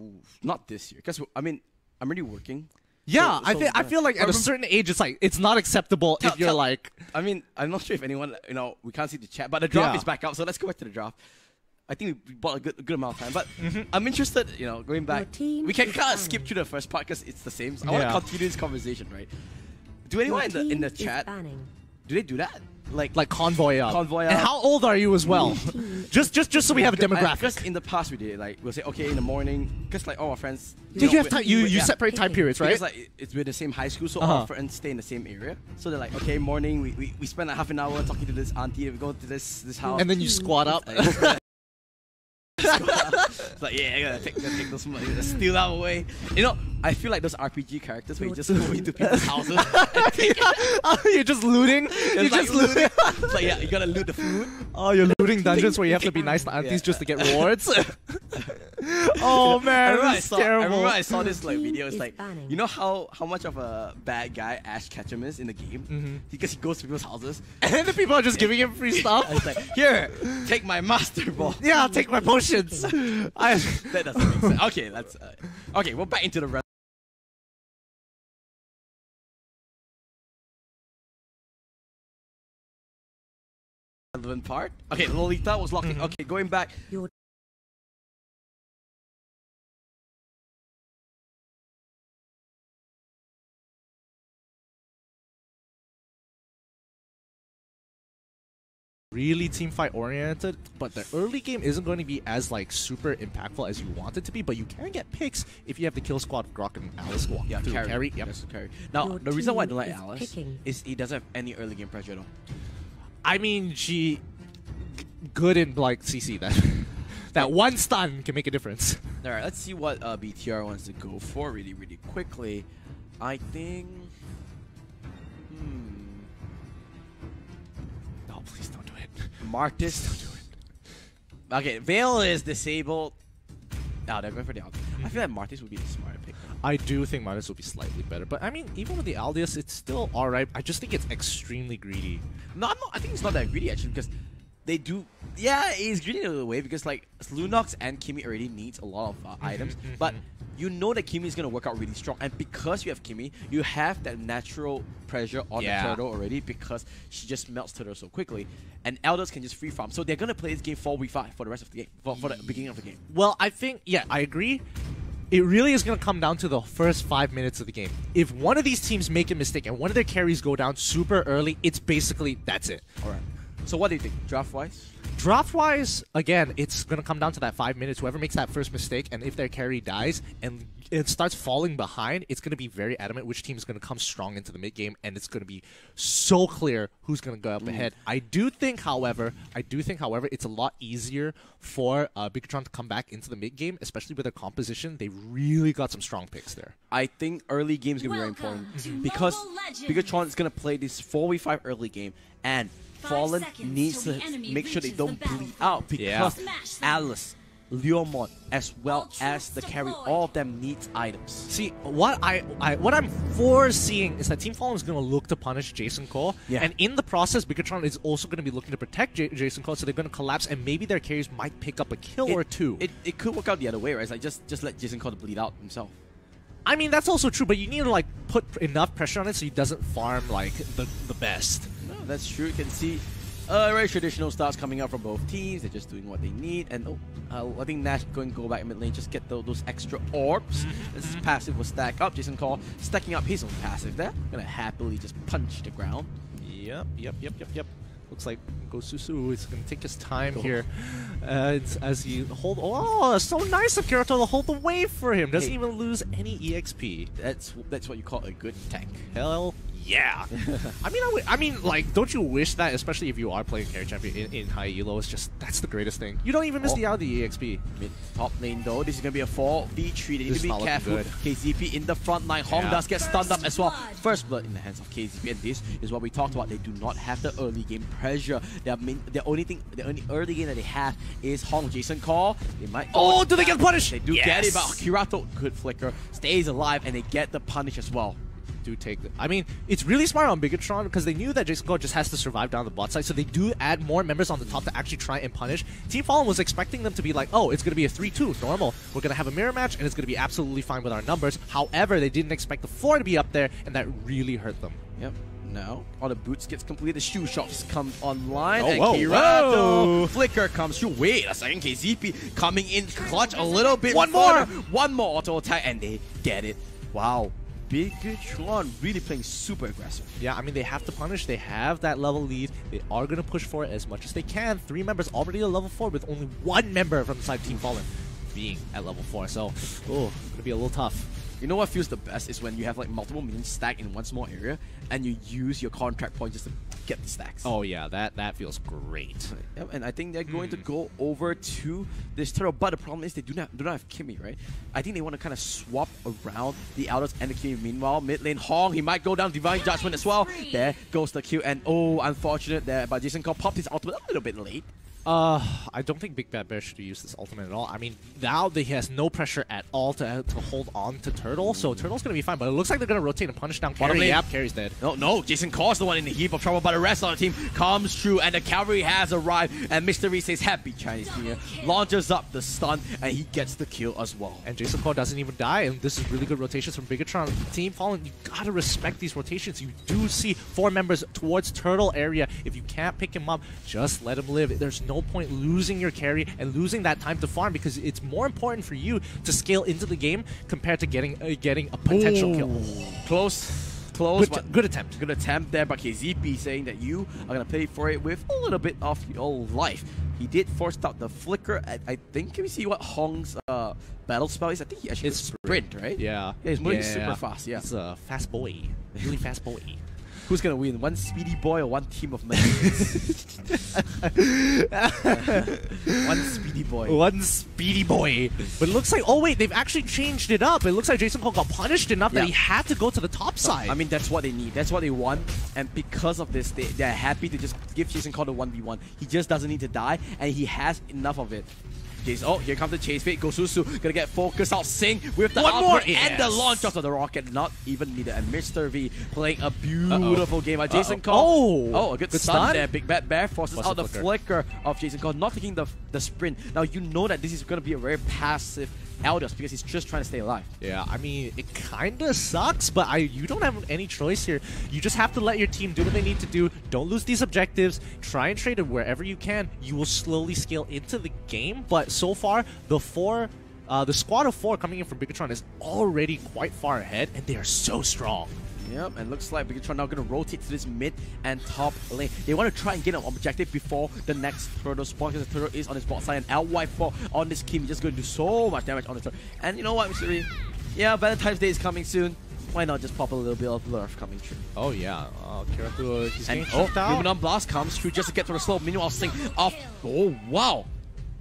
Ooh, not this year, because I mean, I'm already working. Yeah, I feel like at a certain age, it's not acceptable if you're like. I mean, I'm not sure if anyone, we can't see the chat, but the draft is back up, so let's go back to the draft. I think we bought a good amount of time, but I'm interested, going back. We can kind of skip through the first part because it's the same. So I want to continue this conversation, right? Do anyone in the chat, do they do that? Like convoy up. Convoy up. And how old are you as well? just so we have a demographic. Because in the past we did, we'll say, okay, in the morning, because all our friends. Did you have time? You separate time periods, right? Because it's with the same high school, so all our friends stay in the same area. So they're like, okay, morning, we spend half an hour talking to this auntie, we go to this house. And then you squat up. It's like, yeah, I gotta take those money, steal that away. I feel like those RPG characters where you just go into people's houses and take You're just looting? You're just looting? It's like, yeah, you gotta loot the food. Oh, you're looting dungeons where you have to be nice to aunties just to get rewards? Oh man, that's terrible. I remember I saw this video, it's like, you know how much of a bad guy Ash Ketchum is in the game? Because he goes to people's houses. And the people are just giving him free stuff? It's like, here, take my master ball. Yeah, I'll take my potions. That doesn't make sense. Okay, okay, we're back into the rest. Relevant part. Okay, Lolita was locking. Okay, going back. Really teamfight oriented, but the early game isn't going to be as super impactful as you want it to be, but you can get picks if you have the kill squad of Grok and Alice walk through carry. Yep. Carry. Now, the reason why I don't like Alice is he doesn't have any early game pressure at all. I mean, she good in CC that one stun can make a difference. All right, let's see what BTR wants to go for really quickly. I think. Oh, please don't do it. Martis. Don't do it. Okay, Veil is disabled. No, they're going for the Aldius. I feel like Martis would be the smarter pick. I do think Martis will be slightly better, but I mean, even with the Aldius, it's still alright. I just think it's extremely greedy. No, I think it's not that greedy actually, because they do. Yeah, it's greedy in a way because Lunox and Kimi already needs a lot of items, but you know that Kimi is going to work out really strong, and because you have Kimi, you have that natural pressure on the turtle already because she just melts turtle so quickly, and Elders can just free farm. So they're going to play this game 4v5 for the rest of the game, for the beginning of the game. Well, I think, I agree. It really is going to come down to the first 5 minutes of the game. If one of these teams make a mistake and one of their carries go down super early, it's basically, that's it. Alright. So what do you think, draft-wise? Draft-wise, again, it's going to come down to that 5 minutes. Whoever makes that first mistake, and if their carry dies and it starts falling behind, it's going to be very adamant which team is going to come strong into the mid-game, and it's going to be so clear who's going to go up ahead. I do think, however, it's a lot easier for Bigatron to come back into the mid-game, especially with their composition. They really got some strong picks there. I think early game is going to be very important because Bigatron is going to play this 4v5 early game, and Fallen needs to make sure they don't bleed out because Alice, Leomon, as well as the carry, all of them need items. See, what I'm foreseeing is that Team Fallen is going to look to punish Jason Cole, and in the process, Bigatron is also going to be looking to protect Jason Cole, so they're going to collapse, and maybe their carries might pick up a kill or two. It could work out the other way, right? It's like just let Jason Cole bleed out himself. I mean, that's also true, but you need to put enough pressure on it so he doesn't farm the best. No, that's true. You can see very traditional starts coming out from both teams. They're just doing what they need, and I think Nash going to go back mid lane, just get those extra orbs. This passive will stack up. Jason Cole stacking up his own passive there. Gonna happily just punch the ground. Yep. Looks like Gosusu is going to take his time here as he hold. Oh, so nice of Kirito to hold the wave for him. Doesn't even lose any EXP. That's what you call a good tank. Hell yeah. I mean, don't you wish that, especially if you are playing carry champion in high elo, it's just, that's the greatest thing. You don't even miss the out of the EXP. Mid top lane though, this is going to be a 4v3. They need to be careful. KZP in the front line. Hong does get stunned up as well. First blood in the hands of KZP, and this is what we talked about. They do not have the early game pressure. The only early game that they have is Hong. Jason Call. They might. Oh, do they get punished? They do get it, but Kirato, good flicker, stays alive, and they get the punish as well. do take the... I mean, it's really smart on Bigatron because they knew that Jason Cole just has to survive down the bot side, so they do add more members on the top to actually try and punish. Team Fallen was expecting them to be like, oh, it's going to be a 3-2, normal. We're going to have a mirror match, and it's going to be absolutely fine with our numbers. However, they didn't expect the floor to be up there, and that really hurt them. Yep. Now, all the boots gets completed, the shoe shops come online, and whoa, Kirado Flicker comes through. Wait a second, KZP coming in clutch a little bit. One more auto attack, and they get it. Wow. Bigatron really playing super aggressive. Yeah, I mean, they have to punish. They have that level lead. They are going to push for it as much as they can. 3 members already at level 4 with only 1 member from the side Team Fallen being at level 4. So, it's going to be a little tough. You know what feels the best is when you have like multiple minions stacked in one small area and you use your contract point just to get the stacks. Oh yeah, that feels great. Yep, and I think they're going to go over to this turtle, but the problem is they do not have Kimmy, right? I think they want to kind of swap around the Elders and the Kimmy. Meanwhile, mid lane Hong, he might go down Divine Judgment as well. There goes the kill, and unfortunate there, but Jason Cole popped his ultimate a little bit late. I don't think Big Bad Bear should use this ultimate at all. I mean, now he has no pressure at all to hold on to Turtle, so Turtle's going to be fine, but it looks like they're going to rotate and punish down Carry. Yep, Carry's dead. No, Jason Cole's the one in the heap of trouble, but the rest of the team comes through, and the cavalry has arrived, and Mystery says, Happy Chinese New Year, launches up the stun, and he gets the kill as well. And Jason Cole doesn't even die, and this is really good rotations from Bigatron. Team Fallen, you gotta respect these rotations. You do see 4 members towards Turtle area. If you can't pick him up, just let him live. There's no point losing your carry and losing that time to farm because it's more important for you to scale into the game compared to getting a potential kill. Close. Good attempt. Good attempt there, but KZP saying that you are going to pay for it with a little bit of your life. He did force out the flicker. I think, can we see what Hong's battle spell is? I think he actually sprint, right? Yeah. He's moving super fast, yeah. He's a fast boy. Really fast boy. Who's gonna win? One speedy boy or one team of minions? One speedy boy. One speedy boy. But it looks like, oh wait, they've actually changed it up. It looks like Jason Cole got punished enough that he had to go to the top side. I mean, that's what they need. That's what they want. And because of this, they're happy to just give Jason Cole the 1v1. He just doesn't need to die, and he has enough of it. Oh, here comes the chase fate. Gosusu gonna get focused out. Sing with the output and the launch of the rocket. Not even needed. And Mr. V playing a beautiful game. Jason Cole. Oh, a good stun there. Big Bad Bear forces out the flicker of Jason Cole, not taking the sprint. Now you know that this is gonna be a very passive Elders because he's just trying to stay alive. Yeah, I mean, it kind of sucks, but you don't have any choice here. You just have to let your team do what they need to do. Don't lose these objectives. Try and trade it wherever you can. You will slowly scale into the game, but so far, the squad of 4 coming in from Bigatron is already quite far ahead, and they are so strong. Yep, and looks like Bigatron now going to rotate to this mid and top lane. They want to try and get an objective before the next turtle spawn because the turtle is on his bot side, and LY4 on this Kim is just going to do so much damage on the turtle. And you know what, Mr. Reed? Yeah, Valentine's Day is coming soon. Why not just pop a little bit of love coming through? Oh yeah, Kiratu, he's getting choked out. Luminon Blast comes through just to get to the slope. Meanwhile, Sing off. Oh wow.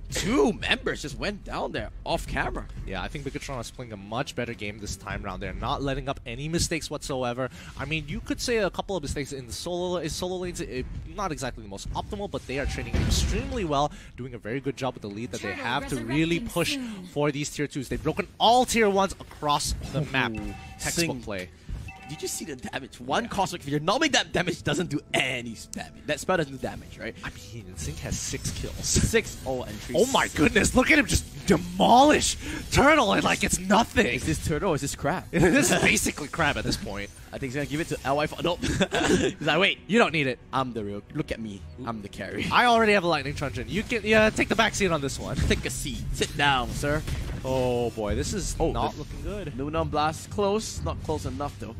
2 members just went down there off camera. Yeah, I think Bigatron is playing a much better game this time around. They're not letting up any mistakes whatsoever. I mean, you could say a couple of mistakes in the solo lanes, not exactly the most optimal, but they are training extremely well, doing a very good job with the lead that they have to really push for these tier 2s. They've broken all tier 1s across the map. Textbook play. Did you see the damage? One cosmic feature. Normally that damage doesn't do any damage. That spell doesn't do damage, right? I mean, Sync has 6 kills. 6 entries. Oh my goodness, look at him just demolish Turtle and like it's nothing. Is this Turtle or is this Crab? This is basically Crab at this point. I think he's going to give it to LY4. No. He's like, wait. You don't need it. I'm the real. Look at me. I'm the carry. I already have a Lightning Truncheon. You can take the back seat on this one. Take a seat. Sit down, sir. Oh boy, this is not looking good. Luminon Blast. Close. Not close enough though.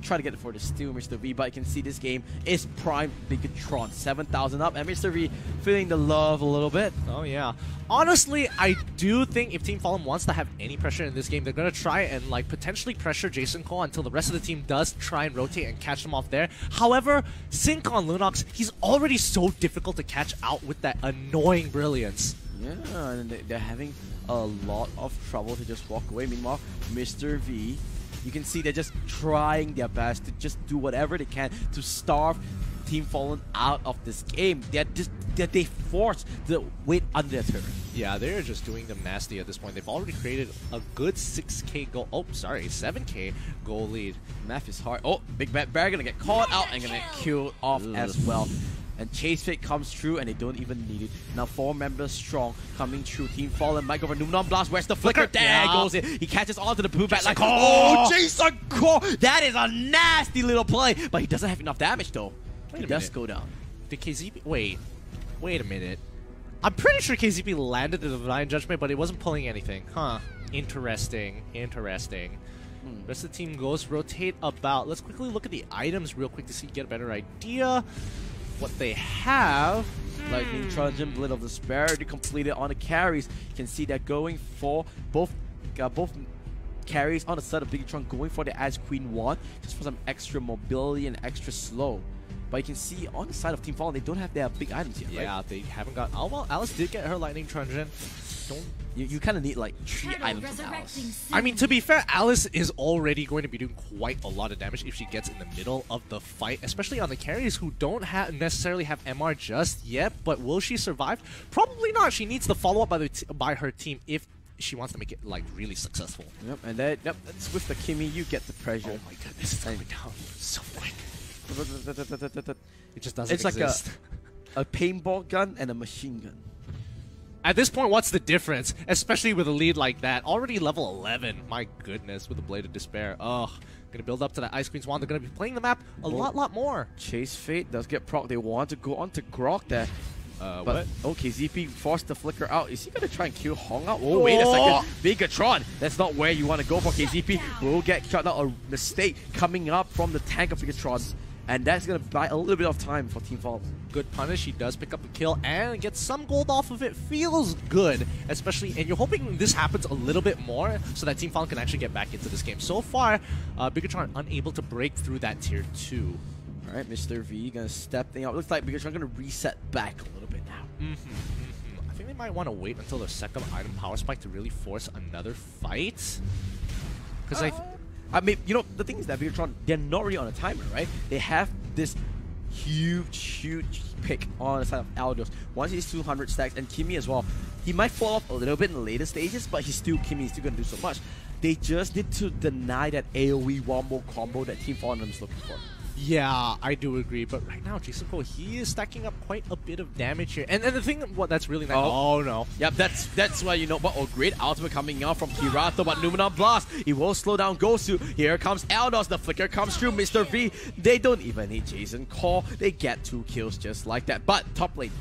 Try to get it for the steal, Mr. V, but you can see this game is prime Bigatron. 7,000 up, and Mr. V feeling the love a little bit. Oh yeah. Honestly, I do think if Team Fallen wants to have any pressure in this game, they're going to try and like potentially pressure Jason Cole until the rest of the team does try and rotate and catch them off there. However, Sync on Lunox, he's already so difficult to catch out with that annoying brilliance. Yeah, and they're having a lot of trouble to just walk away. Meanwhile, Mr. V, you can see they're just trying their best to just do whatever they can to starve Team Fallen out of this game. They're just that they force the weight under their turret. Yeah, they're just doing them nasty at this point. They've already created a good 6K goal. Oh, sorry, 7K goal lead. Math is hard. Oh, Big Bad Bear gonna get caught out and gonna get killed off as well. And Chase Fate comes through and they don't even need it. Now 4 members strong coming through. Team Fallen, Mike over Numenon Blast. Where's the flicker? There goes it. He catches onto the blue bat like, oh, Jason Core! That is a nasty little play. But he doesn't have enough damage though. He does go down. Did KZP... Wait a minute. I'm pretty sure KZP landed the Divine Judgment, but it wasn't pulling anything. Huh. Interesting. Rest of the team goes rotate about. Let's quickly look at the items real quick to see, get a better idea what they have. Lightning Trojan, Blade of Despair to complete it on the carries. You can see that going for both carries on the side of Bigatron going for the Ice Queen wand just for some extra mobility and extra slow. But you can see on the side of Team Fallen, they don't have their big items yet, right? Yeah, they haven't got... Oh, well, Alice did get her Lightning Trojan. You kind of need like 3 items from Alice. I mean, to be fair, Alice is already going to be doing quite a lot of damage if she gets in the middle of the fight, especially on the carries who don't necessarily have MR just yet. But will she survive? Probably not. She needs the follow-up by her team if she wants to make it like really successful. Yep, and that's with the Kimmy, you get the pressure. Oh my goodness, it's going down so quick. It just doesn't exist. It's like a paintball gun and a machine gun. At this point, what's the difference? Especially with a lead like that. Already level 11. My goodness, with the Blade of Despair. Ugh. Gonna build up to that Ice Queen's wand. They're gonna be playing the map a lot more. Chase Fate does get proc. They want to go on to Grok there. But okay, ZP forced the flicker out. Is he gonna try and kill Hong out? Oh, wait a second. Bigatron. That's not where you want to go for. KZP will get shot out. A mistake coming up from the tank of Bigatron. And that's going to buy a little bit of time for Team Fallen. Good punish. He does pick up a kill and gets some gold off of it. Feels good, especially, and you're hoping this happens a little bit more so that Team Fallen can actually get back into this game. So far, Bigatron unable to break through that tier 2. All right, Mr. V going to step things out. Looks like Bigatron going to reset back a little bit now. I think they might want to wait until their second item power spike to really force another fight. Because I mean, you know, the thing is that Bigatron, they're not really on a timer, right? They have this huge pick on the side of Aldos. Once he's 200 stacks, and Kimmy as well. He might fall off a little bit in the later stages, but Kimmy is still going to do so much. They just need to deny that AoE wombo combo that Team Fallen is looking for. Yeah, I do agree, but right now, Jason Cole, he is stacking up quite a bit of damage here. And the thing, that's really nice. Oh, no. Yep, that's why you know what. Oh, great ultimate coming out from Kirato, but Numenon Blast, he will slow down Gosu. Here comes Aldos, the flicker comes through, Mr. V. They don't even need Jason Cole. They get 2 kills just like that. But top lane,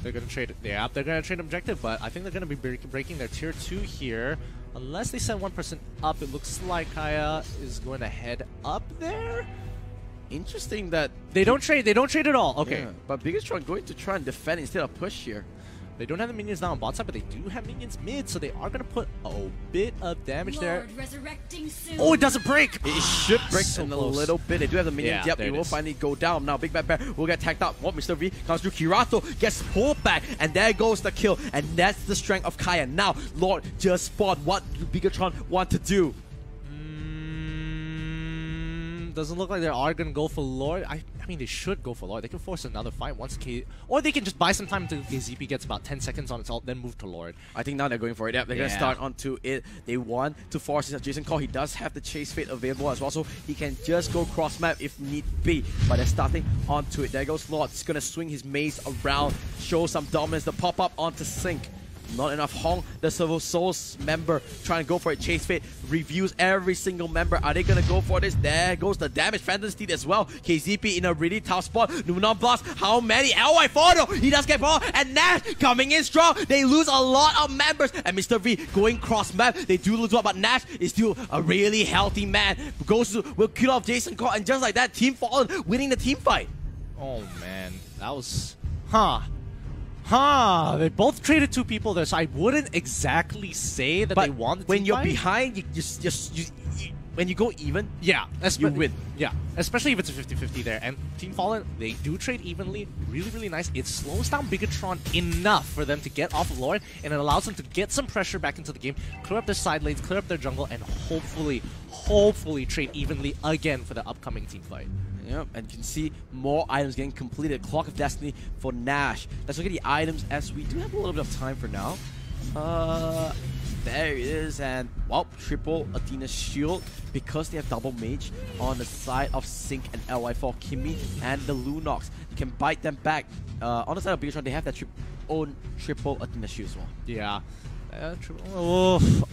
they're going to trade it. Yeah, they're going to trade objective, but I think they're going to be breaking their tier 2 here. Unless they send one person up, it looks like Kaya is going to head up there. Interesting that they don't trade at all. Okay, yeah, but Bigatron going to try and defend instead of push here. They don't have the minions down on bot side, but they do have minions mid, so they are going to put a bit of damage there. Oh, it doesn't break! It should break in a little bit. They do have the minions. Yeah, yep, it will finally go down. Now, Big Bad Bear will get tagged up. What, Mr. V comes through. Kirato gets pulled back, and there goes the kill. And that's the strength of Kaya. Now, Lord just spot what Bigatron want to do. Doesn't look like they are going to go for Lord. I mean, they should go for Lord. They can force another fight once or they can just buy some time until KZP gets about 10 seconds on its ult, then move to Lord. I think now they're going for it. Yep, they're going to start onto it. They want to force it. Jason Cole, he does have the Chase Fate available as well, so he can just go cross map if need be. But they're starting onto it. There goes Lord. He's going to swing his maze around, show some dominance, the pop up onto Sync. Not enough. Hong, the Civil Souls member, trying to go for it. Chase Fate reviews every single member. Are they going to go for this? There goes the damage. Phantom Steed as well. KZP in a really tough spot. Numenon Blast. How many? LY Photo. He does get ball. And Nash coming in strong. They lose a lot of members. And Mr. V going cross map. They do lose one, but Nash is still a really healthy man. Will kill off Jason Cole. And just like that, Team Fallen winning the team fight. Oh, man. That was... They both traded 2 people there, so I wouldn't exactly say that they won the team when you're fight. behind, when you go even, Yeah, you win. Yeah, especially if it's a 50-50 there. And Team Fallen, they do trade evenly. Really, really nice. It slows down Bigatron enough for them to get off of Lord, and it allows them to get some pressure back into the game, clear up their side lanes, clear up their jungle, and hopefully trade evenly again for the upcoming team fight. Yep, and you can see more items getting completed. Clock of Destiny for Nash. Let's look at the items as we do have a little bit of time for now. There it is, and well, triple Athena's shield because they have double mage on the side of Sync and LY4 Kimmy and the Lunox. You can bite them back. On the side of Bigatron, they have that own triple Athena shield as well. Yeah.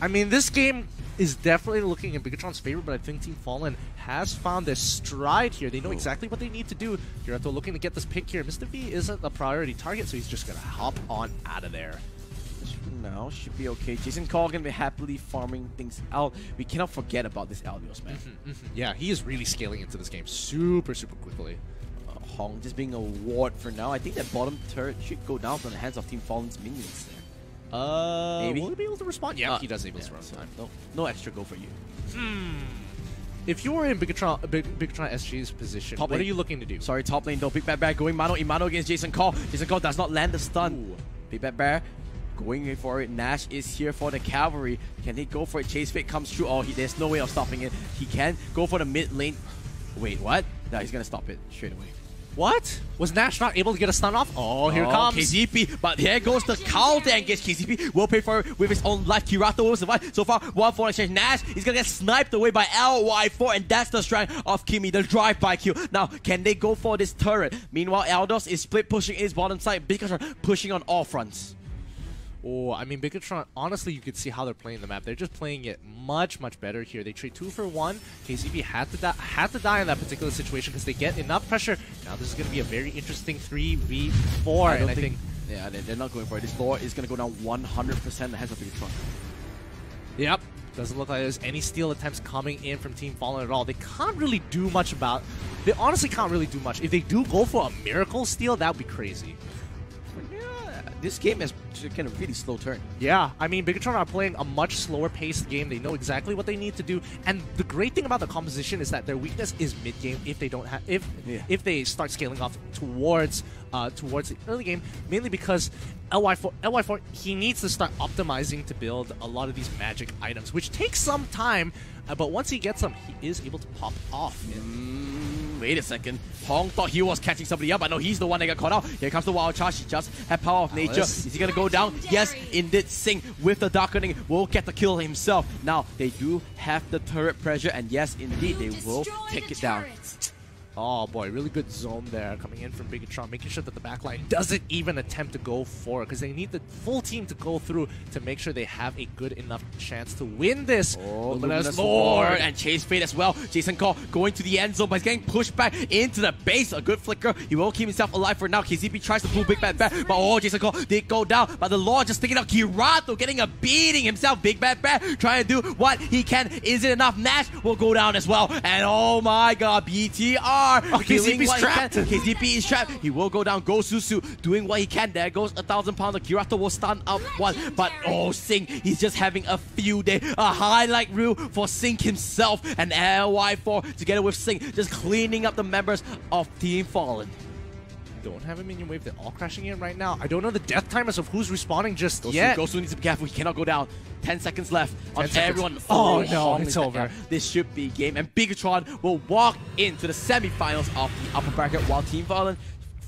I mean, this game is definitely looking in Bigatron's favor, but I think Team Fallen has found their stride here. They know exactly what they need to do. Kirato looking to get this pick here. Mr. V isn't a priority target, so he's just going to hop on out of there. Now should be okay. Jason Call gonna be happily farming things out. We cannot forget about this Albios, man. Yeah, he is really scaling into this game super quickly. Hong just being a ward for now. I think that bottom turret should go down from the hands of Team Fallen's minions there. Maybe. Will he be able to respond? Yeah, he does able to respond. No extra go for you. If you were in Bigatron SG's position, what are you looking to do? Sorry, top lane though. Big Bad Bear going mano against Jason Call. Jason Call does not land the stun. Ooh. Big Bad Bear going in for it. Nash is here for the cavalry. Can he go for it? Chase Fate comes through. Oh, there's no way of stopping it. He can go for the mid lane. Wait, what? No, he's gonna stop it straight away. What? Was Nash not able to get a stun off? Oh, here comes KZP, but here goes the counter engage. KZP will pay for it with his own life. Kirato will survive. So far, 1-4 exchange. Nash is gonna get sniped away by LY4, and that's the strength of Kimmy, the drive-by kill. Now, can they go for this turret? Meanwhile, Eldos is split pushing his bottom side. Bigatron pushing on all fronts. Oh, I mean, Bigatron, honestly, you could see how they're playing the map. They're just playing it much better here. They trade 2 for 1. KCP had to die in that particular situation because they get enough pressure. Now this is going to be a very interesting 3v4. I think yeah, they're not going for it. This lore is going to go down 100% in the hands of Bigatron. Yep. Doesn't look like there's any steal attempts coming in from Team Fallen at all. They can't really do much about... They honestly can't really do much. If they do go for a miracle steal, that would be crazy. This game has taken a really slow turn. Yeah, I mean, Bigatron are playing a much slower paced game. They know exactly what they need to do, and the great thing about the composition is that their weakness is mid game. If they don't have, if they start scaling off towards the early game, mainly because LY4 he needs to start optimizing to build a lot of these magic items, which takes some time. But once he gets them, he is able to pop off. Wait a second. Hong thought he was catching somebody up. I know he's the one that got caught out. Here comes the Wild Charge. He just had Power of Nature. Is he going to go down? Yes, indeed. Sing with the Darkening will get the kill himself. Now, they do have the turret pressure. And yes, indeed, they will take it down. Oh boy, really good zone there coming in from Bigatron, making sure that the backline doesn't even attempt to go for it because they need the full team to go through to make sure they have a good enough chance to win this. Oh, Luminous Lord and Chase Fate as well. Jason Call going to the end zone, but he's getting pushed back into the base. A good flicker. He will keep himself alive for now. KZP tries to pull Big Bad Bear, but oh, Jason Call did go down. But the Lord just thinking of Kirato getting a beating himself. Big Bad Bear trying to do what he can. Is it enough? Nash will go down as well. And oh my god, BTR. Oh, KZP's trapped. KZP is trapped. He will go down. Go Susu doing what he can. There goes 1,000-pounder. Kirato will stun up one. But oh, Sing, he's just having a field day. A highlight reel for Sing himself. And LY4 together with Sing just cleaning up the members of Team Fallen. Don't have a minion wave. They're all crashing in right now. I don't know the death timers of who's respawning just yet. Gosu needs to be careful. He cannot go down. 10 seconds left on everyone. Oh no, it's over. This should be game. And Bigatron will walk into the semifinals of the upper bracket while Team Fallen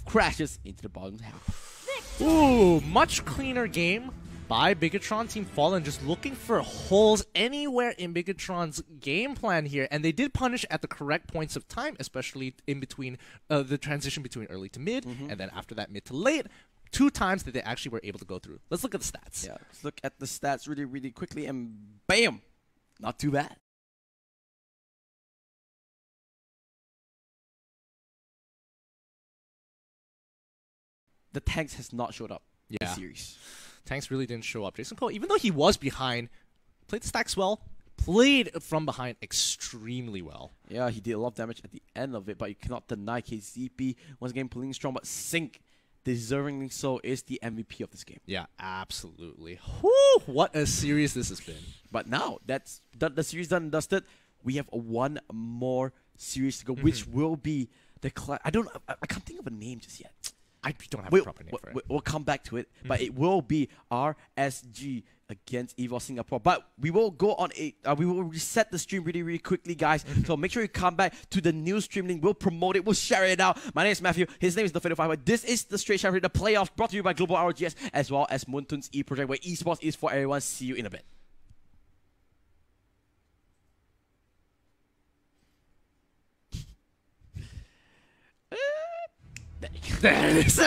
crashes into the bottom half. Ooh, much cleaner game by Bigatron. Team Fallen just looking for holes anywhere in Bigatron's game plan here, and they did punish at the correct points of time, especially in between the transition between early to mid, and then after that mid to late. 2 times that they actually were able to go through. Let's look at the stats. Yeah, let's look at the stats really quickly, and bam! Not too bad. The tanks has not showed up this series. Tanks really didn't show up. Jason Cole, even though he was behind, played the stacks well, played from behind extremely well. Yeah, he did a lot of damage at the end of it, but you cannot deny KZP once again playing strong, but Sync, deservingly so, is the MVP of this game. Yeah, absolutely. Whew, what a series this has been. But now, that's the series done and dusted. we have one more series to go, which will be the I can't think of a name just yet. I don't have a proper name for it. We'll come back to it, but it will be RSG against EVOS Singapore. But we will go on we will reset the stream really, really quickly, guys. So make sure you come back to the new stream link. We'll promote it. We'll share it out. My name is Matthew. His name is The Fatal Five. This is the Straight Shot, the playoffs brought to you by Global RGS as well as Moontun's E-Project, where esports is for everyone. See you in a bit. There it is.